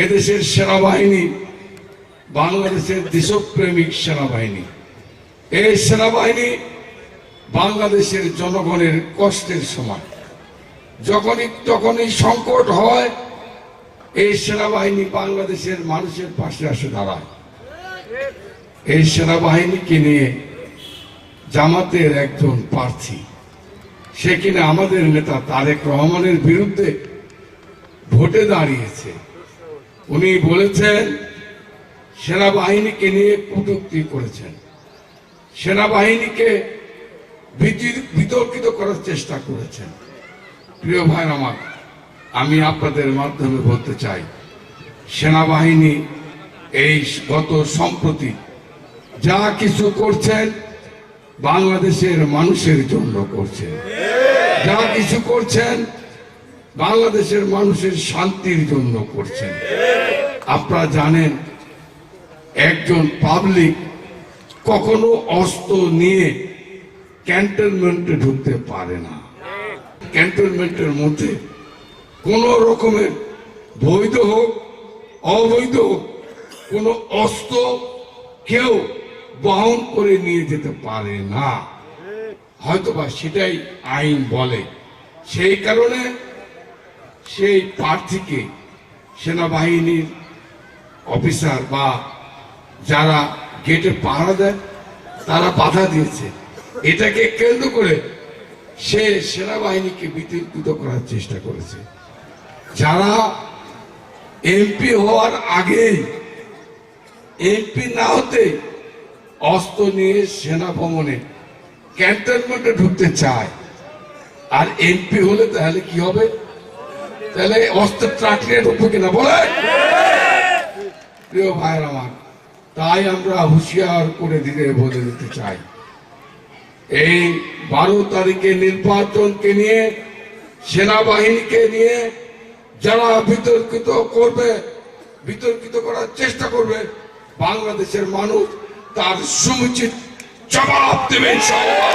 এদেশের সেনাবাহিনী বাংলাদেশের দেশপ্রেমিক সেনাবাহিনী। এই সেনাবাহিনী বাংলাদেশের জনগণের কষ্টের সময় যখনই সংকট হয়, এই সেনাবাহিনী বাংলাদেশের মানুষের পাশে আসে দাঁড়ায়। এই সেনাবাহিনীকে নিয়ে জামাতের একজন প্রার্থী, সে কিনা আমাদের নেতা তারেক রহমানের বিরুদ্ধে ভোটে দাঁড়িয়েছে। উনি বলেছেন সেনাবাহিনীকে নিয়ে কটূক্তি করেছেন, সেনাবাহিনীকে বিতর্কিত করার চেষ্টা করেছেন। প্রিয় ভাই আমার, আমি আপনাদের মাধ্যমে বলতে চাই, সেনাবাহিনী এই গত সম্প্রতি যা কিছু করছেন বাংলাদেশের মানুষের জন্য করছেন, যা কিছু করছেন বাংলাদেশের মানুষের শান্তির জন্য করছেন। আপনারা জানেন একজন পাবলিক কখনো অস্ত্র নিয়ে ক্যান্টনমেন্টে ঢুকতে পারে না। ক্যান্টনমেন্টের মধ্যে কোন রকমের বৈধ হোক অবৈধ হোক কোন অস্ত্র কেউ বহন করে নিয়ে যেতে পারে না, হয়তোবা সেটাই আইন বলে। সেই কারণে সেই প্রার্থীকে সেনাবাহিনীর অফিসার বা যারা গেটে পাহারা দেয় তারা বাধা দিয়েছে। এটাকে কেন্দ্র করে সে সেনাবাহিনীকে বিতর্কিত করার চেষ্টা করেছে। যারা এমপি হওয়ার আগেই, এমপি না হতে অস্ত্র নিয়ে সেনা ভবনে ক্যান্টনমেন্টে ঢুকতে চায়, আর এমপি হলে তাহলে কি হবে? তাহলে অস্ত্র ট্রাক নিয়ে ঢুকবে কিনা বলে? প্রিয় ভাইয়ের আমার, তাই আমরা হুঁশিয়ার করে বলে দিতে চাই, এই 12 তারিখে নির্বাচনকে নিয়ে, সেনাবাহিনীকে নিয়ে যারা বিতর্কিত করার চেষ্টা করবে, বাংলাদেশের মানুষ তার সমুচিত জবাব দেবে ইনশাআল্লাহ।